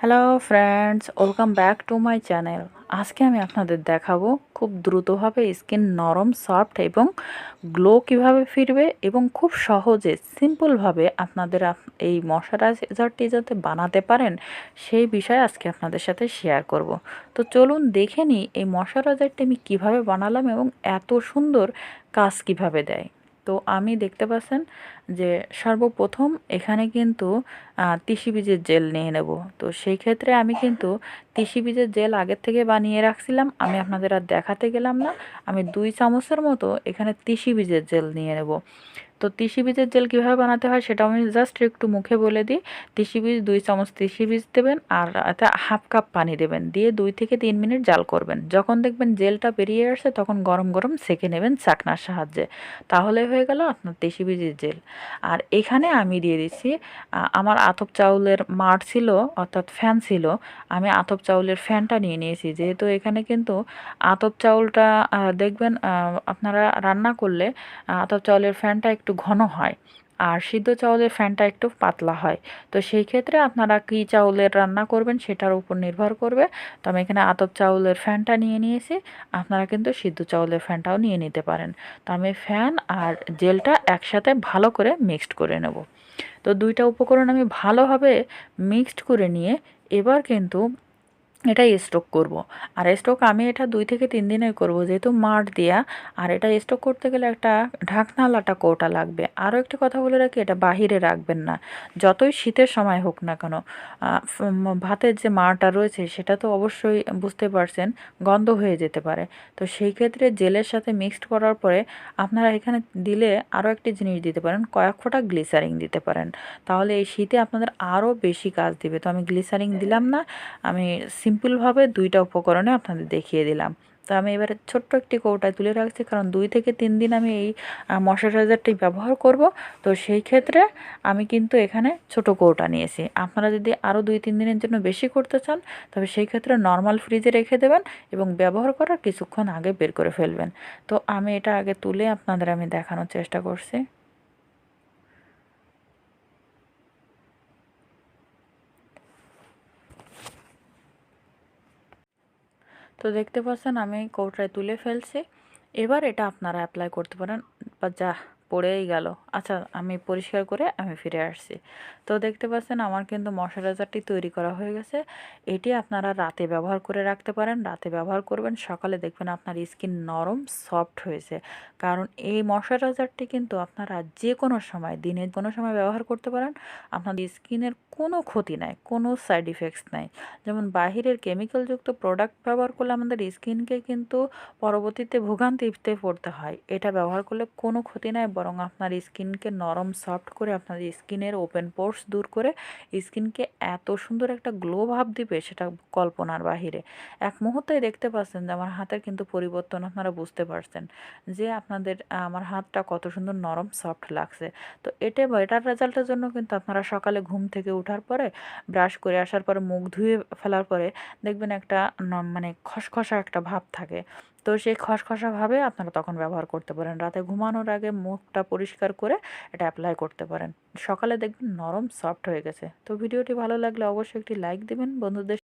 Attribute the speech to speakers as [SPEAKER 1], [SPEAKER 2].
[SPEAKER 1] Hello friends, welcome back to my channel. আজকে আমি আপনাদের দেখাবো খুব দ্রুতভাবে স্কিন নরম, সফট এবং গ্লো কিভাবে ফিরবে এবং খুব সহজে সিম্পলভাবে আপনাদের এই ময়শ্চারাইজারটি যাতে বানাতে পারেন সেই বিষয়ে আজকে আপনাদের সাথে শেয়ার করব। তো চলুন দেখে নিই এই ময়শ্চারাইজারটি আমি কীভাবে বানালাম এবং এত সুন্দর কাজ কিভাবে দেয়। তো আমি দেখতে পাচ্ছেন যে সর্বপ্রথম এখানে কিন্তু তিসি বীজের জেল নিয়ে নেব। তো সেই ক্ষেত্রে আমি কিন্তু তিসি বীজের জেল আগের থেকে বানিয়ে রাখছিলাম, আমি আপনাদের আর দেখাতে গেলাম না। আমি 2 চামচের মতো এখানে তিসি বীজের জেল নিয়ে নেব। তো তিসি বীজের জেল কীভাবে বানাতে হয় সেটাও আমি জাস্ট একটু মুখে বলে দিই। তিসি বীজ 2 চামচ তিসি বীজ দেবেন আর এতে হাফ কাপ পানি দেবেন, দিয়ে 2 থেকে 3 মিনিট জাল করবেন। যখন দেখবেন জেলটা বেরিয়ে আসছে তখন গরম গরম সেঁকে নেবেন ছাঁকনার সাহায্যে, তাহলে হয়ে গেল আপনার তিসি বীজের জেল। আর এখানে আমি দিয়ে দিচ্ছি আমার আতপ চাউলের মাড় ছিল, অর্থাৎ ফ্যান ছিল। আমি আতপ চাউলের ফ্যানটা নিয়ে নিয়েছি, যেহেতু এখানে কিন্তু আতপ চাউলটা দেখবেন আপনারা রান্না করলে আতপ চাউলের ফ্যানটা একটু ঘন হয় আর সিদ্ধ চাউলের ফ্যানটা একটু পাতলা হয়। তো সেই ক্ষেত্রে আপনারা কী চাউলের রান্না করবেন সেটার উপর নির্ভর করবে। তো আমি এখানে আতপ চাউলের ফ্যানটা নিয়ে নিয়েছি, আপনারা কিন্তু সিদ্ধ চাউলের ফ্যানটাও নিয়ে নিতে পারেন। তো আমি ফ্যান আর জেলটা একসাথে ভালো করে মিক্সড করে নেব। তো 2টা উপকরণ আমি ভালোভাবে মিক্সড করে নিয়ে এবার কিন্তু এটা স্টক করব। আর স্টক আমি এটা 2 থেকে 3 দিনের করব, যেহেতু মাড় দেয়া। আর এটা স্টক করতে গেলে একটা ঢাকনাওয়ালা কৌটা লাগবে। আরও একটি কথা বলে রাখি, এটা বাহিরে রাখবেন না, যতই শীতের সময় হোক না কেন। ভাতের যে মাড়টা রয়েছে সেটা তো অবশ্যই বুঝতে পারছেন গন্ধ হয়ে যেতে পারে। তো সেই ক্ষেত্রে জেলের সাথে মিক্সড করার পরে আপনারা এখানে দিলে আরও একটি জিনিস দিতে পারেন, কয়েক ফোঁটা গ্লিসারিন দিতে পারেন, তাহলে এই শীতে আপনাদের আরও বেশি কাজ দিবে। তো আমি গ্লিসারিন দিলাম না, আমি সিম্পলভাবে 2টা উপকরণে আপনাদের দেখিয়ে দিলাম। তো আমি এবারে ছোট্ট একটি কৌটায় তুলে রাখছি, কারণ 2 থেকে 3 দিন আমি এই ময়শ্চারাইজারটি ব্যবহার করব। তো সেই ক্ষেত্রে আমি কিন্তু এখানে ছোট কৌটা নিয়েছি। আপনারা যদি আরও 2-3 দিনের জন্য বেশি করতে চান তবে সেই ক্ষেত্রে নর্মাল ফ্রিজে রেখে দেবেন এবং ব্যবহার করার কিছুক্ষণ আগে বের করে ফেলবেন। তো আমি এটা আগে তুলে আপনাদের আমি দেখানোর চেষ্টা করছি। তো দেখতে পাচ্ছেন আমি কৌটায় তুলে ফেলছি। এবার এটা আপনারা অ্যাপ্লাই করতে পারেন। বা যা পড়েই গেল। আচ্ছা, আমি পরিষ্কার করে আমি ফিরে আসছি। তো দেখতে পাচ্ছেন আমার কিন্তু ময়শ্চারাইজারটি তৈরি করা হয়ে গেছে। এটি আপনারা রাতে ব্যবহার করে রাখতে পারেন, রাতে ব্যবহার করবেন, সকালে দেখবেন আপনার স্কিন নরম সফট হয়েছে। কারণ এই ময়শ্চারাইজারটি কিন্তু আপনারা যে কোনো সময়, দিনের কোনো সময় ব্যবহার করতে পারেন। আপনাদের স্কিনের কোনো ক্ষতি নাই, কোনো সাইড ইফেক্টস নাই। যেমন বাহিরের কেমিক্যালযুক্ত প্রোডাক্ট ব্যবহার করলে আমাদের স্কিনকে কিন্তু পরবর্তীতে ভোগান্তিতে পড়তে হয়। এটা ব্যবহার করলে কোনো ক্ষতি নাই, বরং আপনার স্কিনকে নরম সফট করে আপনার স্কিনের ওপেন পোর্স দূর করে স্কিনকে এত সুন্দর একটা গ্লো ভাব দিবে সেটা কল্পনার বাহিরে। এক মুহূর্তেই দেখতে পাচ্ছেন যে আমার হাতের কিন্তু পরিবর্তন আপনারা বুঝতে পারছেন যে আপনাদের আমার হাতটা কত সুন্দর নরম সফট লাগছে। তো এটার রেজাল্টের জন্য কিন্তু আপনারা সকালে ঘুম থেকে ওঠার পরে ব্রাশ করে আসার পরে মুখ ধুয়ে ফেলার পরে দেখবেন একটা মানে খসখসা একটা ভাব থাকে। তো সেই খসখসা ভাবে আপনারা তখন ব্যবহার করতে পারেন। রাতে ঘুমানোর আগে মুখটা পরিষ্কার করে এটা অ্যাপ্লাই করতে পারেন। সকালে দেখবেন নরম সফট হয়ে গেছে। তো ভিডিওটি ভালো লাগলে অবশ্যই একটি লাইক দিবেন, বন্ধুদের